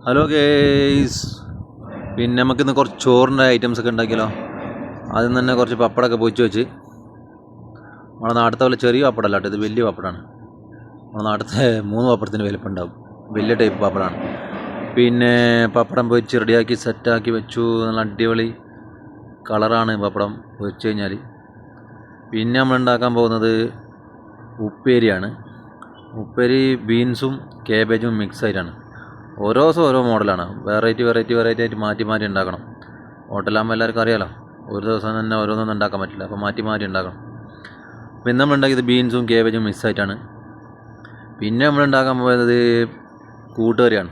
Hello guys, പിന്നെ നമുക്കിന്ന് കുറച്ച് ചോറിൻ്റെ ഐറ്റംസ് ഒക്കെ ഉണ്ടാക്കിയാലോ. ആദ്യം തന്നെ കുറച്ച് പപ്പടമൊക്കെ പൊരിച്ച് വെച്ച്, നമ്മുടെ നാട്ടിലത്തെ പോലെ ചെറിയ പപ്പടമല്ല കേട്ടോ, ഇത് വലിയ പപ്പടമാണ്. നമ്മുടെ നാട്ടിലത്തെ 3 പപ്പടത്തിന് വലിപ്പം ഉണ്ടാവും, വലിയ ടൈപ്പ് പപ്പടമാണ്. പിന്നെ പപ്പടം പൊരിച്ച് റെഡിയാക്കി സെറ്റാക്കി വെച്ചു. നല്ല അടിപൊളി കളറാണ് പപ്പടം പൊരിച്ച് കഴിഞ്ഞാൽ. പിന്നെ നമ്മൾ ഉണ്ടാക്കാൻ പോകുന്നത് ഉപ്പേരിയാണ്. ഉപ്പേരി ബീൻസും കാബേജും മിക്സ് ആയിട്ടാണ്. ഓരോ ദിവസം ഓരോ മോഡലാണ്, വെറൈറ്റി ആയിട്ട് മാറ്റി ഉണ്ടാക്കണം. ഹോട്ടലാകുമ്പോൾ എല്ലാവർക്കും അറിയാലോ, ഒരു ദിവസം തന്നെ ഓരോന്നൊന്നും ഉണ്ടാക്കാൻ പറ്റില്ല, അപ്പോൾ മാറ്റി ഉണ്ടാക്കണം. പിന്നെ നമ്മൾ ഉണ്ടാക്കിയത് ബീൻസും കാബേജും മിക്സ് ആയിട്ടാണ്. പിന്നെ നമ്മൾ ഉണ്ടാക്കാൻ പോയത് കൂട്ടുകറിയാണ്.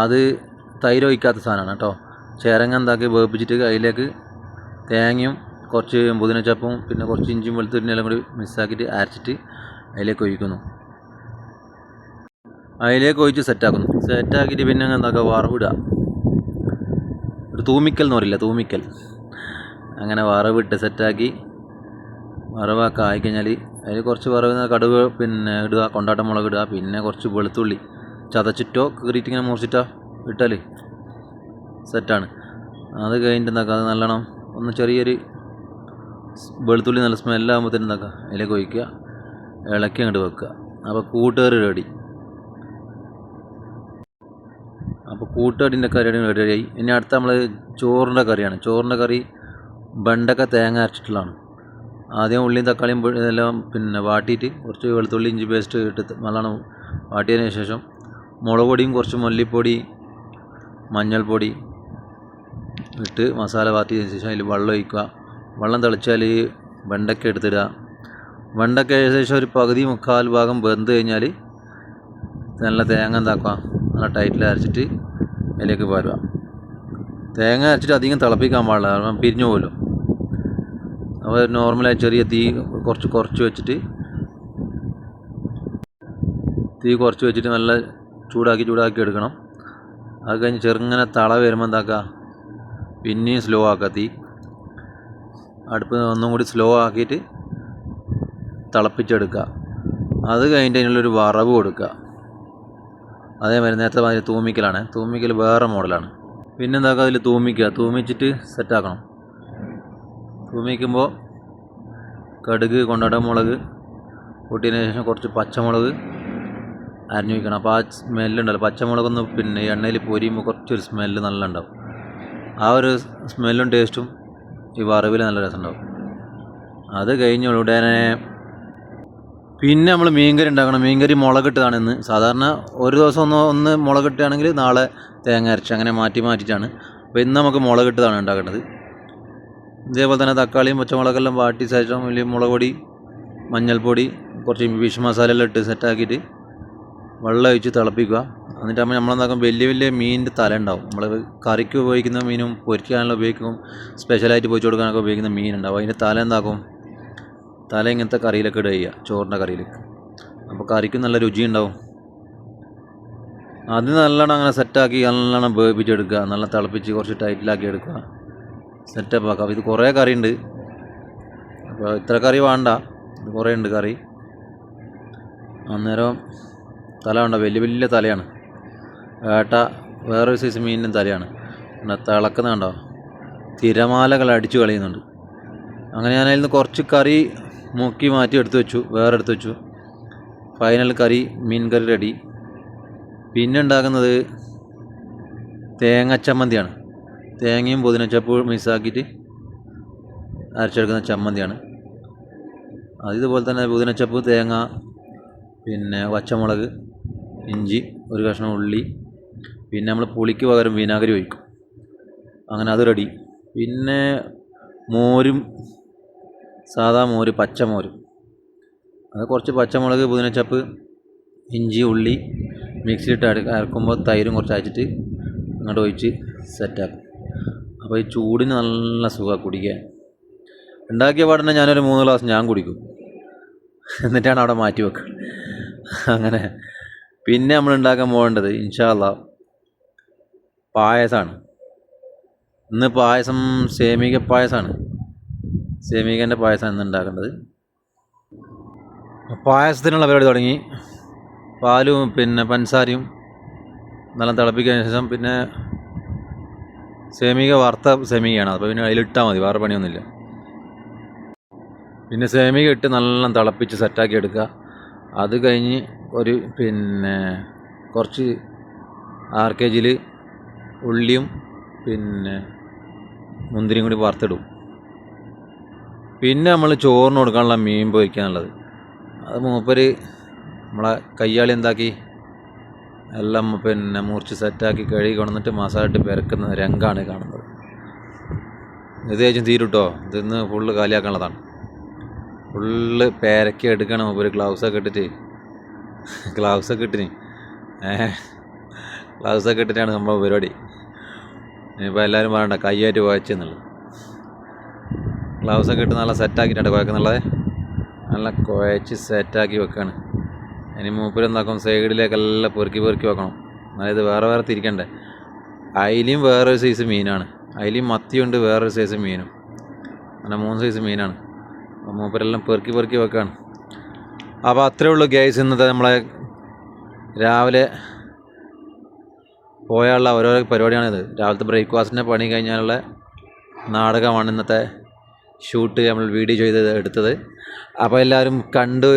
അത് തൈര് ഒഴിക്കാത്ത സാധനമാണ് കേട്ടോ. ചിരങ്ങ എന്താക്കി വേപ്പിച്ചിട്ട് അതിലേക്ക് തേങ്ങയും കുറച്ച് പുതിനച്ചപ്പും പിന്നെ കുറച്ച് ഇഞ്ചിയും വെളുത്തുള്ളിയെല്ലാം കൂടി മിക്സാക്കിയിട്ട് അരച്ചിട്ട് അതിലേക്ക് ഒഴിക്കുന്നു. അതിലേക്ക് ഒഴിച്ച് സെറ്റാക്കിയിട്ട് പിന്നെ എന്താക്കുക, വറവിടുക. ഒരു തൂമിക്കൽ എന്ന് പറയില്ല, തൂമിക്കൽ. അങ്ങനെ വറവിട്ട് സെറ്റാക്കി വറവാക്കുക. ആയിക്കഴിഞ്ഞാൽ അതിൽ കുറച്ച് വറവ് കടുക് പിന്നെ ഇടുക, കൊണ്ടാട്ട മുളക് ഇടുക, പിന്നെ കുറച്ച് വെളുത്തുള്ളി ചതച്ചിട്ടോ കീറിയിട്ട് ഇങ്ങനെ മുറിച്ചിട്ടോ ഇട്ടാൽ സെറ്റാണ്. അത് കഴിഞ്ഞിട്ട് എന്താക്കുക, അത് നല്ലോണം ഒന്ന് ചെറിയൊരു വെളുത്തുള്ളി നല്ല സ്മെല്ലാകുമ്പോഴത്തേനും എന്താക്കുക, അതിലേക്ക് ഒഴിക്കുക, ഇളക്കി അങ്ങോട്ട് വെക്കുക. അപ്പോൾ കൂട്ടുകറി റെഡി. അപ്പോൾ കൂട്ടുകറിൻ്റെ കറി റെഡിയായി. ഇനി അടുത്ത നമ്മൾ ചോറിൻ്റെ കറിയാണ്. ചോറിൻ്റെ കറി വെണ്ടക്ക തേങ്ങ അരച്ചിട്ടുള്ളതാണ്. ആദ്യം ഉള്ളിയും തക്കാളിയും ഇതെല്ലാം പിന്നെ വാട്ടിയിട്ട് കുറച്ച് വെളുത്തുള്ളി ഇഞ്ചി പേസ്റ്റ് ഇട്ട് നല്ലോണം വാട്ടിയതിന് ശേഷം മുളക് പൊടിയും കുറച്ച് മല്ലിപ്പൊടി മഞ്ഞൾപ്പൊടി ഇട്ട് മസാല വാട്ടിയതിന് ശേഷം അതിൽ വെള്ളം ഒഴിക്കുക. വെള്ളം തിളച്ചാൽ വെണ്ടക്ക എടുത്തിടുക. വെണ്ടക്ക ഏകദേശം ഒരു പകുതി മുക്കാൽ ഭാഗം വെന്ത് കഴിഞ്ഞാൽ നല്ല തേങ്ങ എന്താക്കുക, നല്ല ടൈറ്റിൽ അരച്ചിട്ട് അതിലേക്ക് പാരുക. തേങ്ങ അരച്ചിട്ട് അധികം തിളപ്പിക്കാൻ പാടില്ല, കാരണം പിരിഞ്ഞു പോലും. അപ്പോൾ നോർമലായി ചെറിയ തീ കുറച്ച് വെച്ചിട്ട് നല്ല ചൂടാക്കി എടുക്കണം. അത് കഴിഞ്ഞ് ചെറുങ്ങനെ തള വരുമ്പോൾ എന്താക്കുക, പിന്നെയും സ്ലോ ആക്കുക. തീ അടുപ്പ് ഒന്നും കൂടി സ്ലോ ആക്കിയിട്ട് തിളപ്പിച്ചെടുക്കുക. അത് കഴിഞ്ഞിട്ട് അതിനുള്ളൊരു വറവ് കൊടുക്കുക. അതേമാതിരി നേരത്തെ മാതിരി തൂമിക്കലാണ്. തൂമിക്കൽ വേറെ മോഡലാണ്. പിന്നെ എന്താക്കുക, അതിൽ തൂമിച്ചിട്ട് സെറ്റാക്കണം. തൂമിക്കുമ്പോൾ കടുക് കൊണ്ടാട്ട മുളക് പൊട്ടിയതിന് ശേഷം കുറച്ച് പച്ചമുളക് അരിഞ്ഞു വയ്ക്കണം. അപ്പോൾ ആ സ്മെല്ലുണ്ടല്ലോ, പച്ചമുളകൊന്ന് പിന്നെ എണ്ണയിൽ പൊരിയുമ്പോൾ കുറച്ചൊരു സ്മെല്ല് നല്ല ഉണ്ടാവും. ആ ഒരു സ്മെല്ലും ടേസ്റ്റും ഈ വറവിൽ നല്ല രസമുണ്ടാവും. അത് കഴിഞ്ഞ ഉടനെ പിന്നെ നമ്മൾ മീൻകറി ഉണ്ടാക്കണം. മീൻകറി മുളകിട്ടതാണ് ഇന്ന്. സാധാരണ ഒരു ദിവസം ഒന്ന് മുളകിട്ടാണെങ്കിൽ നാളെ തേങ്ങ അരച്ച് അങ്ങനെ മാറ്റിയിട്ടാണ്. അപ്പോൾ ഇന്ന് നമുക്ക് മുളകിട്ടതാണ് ഉണ്ടാക്കേണ്ടത്. ഇതേപോലെ തന്നെ തക്കാളിയും പച്ചമുളകെല്ലാം വാട്ടി ശേഷം വലിയ മുളക് പൊടി മഞ്ഞൾപ്പൊടി കുറച്ച് ഫിഷ് മസാല എല്ലാം ഇട്ട് സെറ്റാക്കിയിട്ട് വെള്ളം ഒഴിച്ച് തിളപ്പിക്കുക. എന്നിട്ടാകുമ്പോൾ നമ്മളെന്താക്കും, വലിയ മീനിൻ്റെ തല ഉണ്ടാവും. നമ്മൾ കറിക്ക് ഉപയോഗിക്കുന്ന മീനും പൊരിക്കാനുള്ള ഉപയോഗിക്കും, സ്പെഷ്യലായിട്ട് പൊരിച്ച് കൊടുക്കാനൊക്കെ ഉപയോഗിക്കുന്ന മീനുണ്ടാവും. അതിൻ്റെ തല എന്താക്കും, തല ഇങ്ങനത്തെ കറിയിലൊക്കെ ഇടുക ചെയ്യുക, ചോറിൻ്റെ കറിയിലേക്ക്. അപ്പോൾ കറിക്ക് നല്ല രുചി ഉണ്ടാവും. അത് നല്ലോണം അങ്ങനെ സെറ്റാക്കി നല്ലോണം വേവിച്ചെടുക്കുക. നല്ല തിളപ്പിച്ച് കുറച്ച് ടൈറ്റിലാക്കി എടുക്കുക, സെറ്റപ്പ് ആക്കാം. ഇത് കുറേ കറി ഉണ്ട്, അപ്പോൾ ഇത്ര കറി വേണ്ട, ഇത് കുറേ ഉണ്ട് കറി. അന്നേരം തല വേണ്ട, വലിയ തലയാണ്. വേറൊരു സൈസ് മീനിൻ്റെ തലയാണ്. പിന്നെ തിളക്കുന്നുണ്ടോ, തിരമാലകൾ അടിച്ചു കളയുന്നുണ്ട്. അങ്ങനെ ഞാൻ അതിൽ നിന്ന് കുറച്ച് കറി മുക്കി മാറ്റി വേറെ എടുത്ത് വെച്ചു. ഫൈനൽ കറി, മീൻ കറി റെഡി. പിന്നെ ഉണ്ടാക്കുന്നത് തേങ്ങ ചമ്മന്തിയാണ്. തേങ്ങയും പുതിനച്ചപ്പും മിക്സാക്കിയിട്ട് അരച്ചെടുക്കുന്ന ചമ്മന്തിയാണ്. ഇതുപോലെ തന്നെ പുതിനച്ചപ്പ്, തേങ്ങ, പിന്നെ പച്ചമുളക്, ഇഞ്ചി, ഒരു കഷ്ണം ഉള്ളി, പിന്നെ നമ്മൾ പുളിക്ക് പകരം വിനാഗിരി ഒഴിക്കും. അങ്ങനെ അത് റെഡി. പിന്നെ മോരും, സാധാ മോര്, പച്ചമോര്. അത് കുറച്ച് പച്ചമുളക്, പുതിനച്ചപ്പ്, ഇഞ്ചി, ഉള്ളി മിക്സിയിട്ട് അരക്കുമ്പോൾ തൈരും കുറച്ച് അരച്ചിട്ട് അങ്ങോട്ട് ഒഴിച്ച് സെറ്റാക്കും. അപ്പോൾ ഈ ചൂടിന് നല്ല സുഖമാണ് കുടിക്കാൻ. ഉണ്ടാക്കിയ പാടന്നെ ഞാനൊരു 3 ഗ്ലാസ് ഞാൻ കുടിക്കും, എന്നിട്ടാണ് അവിടെ മാറ്റി വെക്കുക. അങ്ങനെ പിന്നെ നമ്മൾ ഉണ്ടാക്കാൻ പോകേണ്ടത് ഇൻഷാ അല്ലാഹ് പായസമാണ്. ഇന്ന് പായസം സേമിക പായസമാണ്. സേമികൻ്റെ പായസമാണ് ഇന്ന് ഉണ്ടാക്കേണ്ടത്. പായസത്തിനുള്ള പരിപാടി തുടങ്ങി. പാലും പിന്നെ പഞ്ചസാരയും നല്ല തിളപ്പിക്കുന്നതിന് ശേഷം പിന്നെ സേമിക വറുത്ത സേമികയാണ്, അപ്പോൾ പിന്നെ അതിലിട്ടാൽ മതി, വേറെ പണിയൊന്നുമില്ല. പിന്നെ സേമിക ഇട്ട് നല്ല തിളപ്പിച്ച് സെറ്റാക്കി എടുക്കുക. അത് കഴിഞ്ഞ് ഒരു പിന്നെ കുറച്ച് RKGയിൽ ഉള്ളിയും പിന്നെ മുന്തിരിയും കൂടി വറുത്തിടും. പിന്നെ നമ്മൾ ചോറിന് കൊടുക്കാനുള്ള മീൻ പൊരിക്കാനുള്ളത്, അത് മൂപ്പര് നമ്മളെ കയ്യാളി എന്താക്കി എല്ലാം പിന്നെ മുറിച്ച് സെറ്റാക്കി കഴുകി കൊണ്ടുവന്നിട്ട് മസാല ഇട്ട് പെരക്കുന്ന രംഗമാണ് കാണുന്നത്. ഇത് ചേച്ചും തീരുട്ടോ, ഇതിന്ന് ഫുള്ള് കാലിയാക്കാനുള്ളതാണ്. ഫുള്ള് പേരക്കി എടുക്കണം മൂപ്പര്, ഗ്ലൗസൊക്കെ ഇട്ടിന് ഗ്ലൗസൊക്കെ ഇട്ടിട്ടാണ് നമ്മൾ പരിപാടി. ഇനിയിപ്പോൾ എല്ലാവരും പറയണ്ട കയ്യായിട്ട് കുഴച്ചെന്നുള്ളത്. ഗ്ലൗസൊക്കെ ഇട്ട് നല്ല സെറ്റാക്കിയിട്ടുണ്ട് കുഴക്കുന്നുള്ളത്, നല്ല കുഴച്ച് സെറ്റാക്കി വെക്കുകയാണ്. ഇനി മൂപ്പര് എന്താക്കും, സൈഡിലേക്കെല്ലാം പെറുക്കി വെക്കണം. അതായത് വേറെ തിരിക്കണ്ടേ. അയിലും വേറൊരു സൈസ് മീനാണ്, അയിലും മത്തിയുണ്ട്, വേറൊരു സൈസ് മീനും, അങ്ങനെ 3 സൈസ് മീനാണ്. അപ്പോൾ മൂപ്പരെല്ലാം പെറുക്കി വെക്കുകയാണ്. അപ്പോൾ അത്രേ ഉള്ളൂ ഗൈസ്, ഇന്നത്തെ നമ്മളെ രാവിലെ പോയാലുള്ള ഓരോ പരിപാടിയാണിത്. രാവിലത്തെ ബ്രേക്ക്ഫാസ്റ്റിൻ്റെ പണി കഴിഞ്ഞാലുള്ള നാടകമാണ് ഇന്നത്തെ ഷൂട്ട്, നമ്മൾ വീഡിയോ എടുത്തത്. അപ്പോൾ എല്ലാവരും കണ്ട്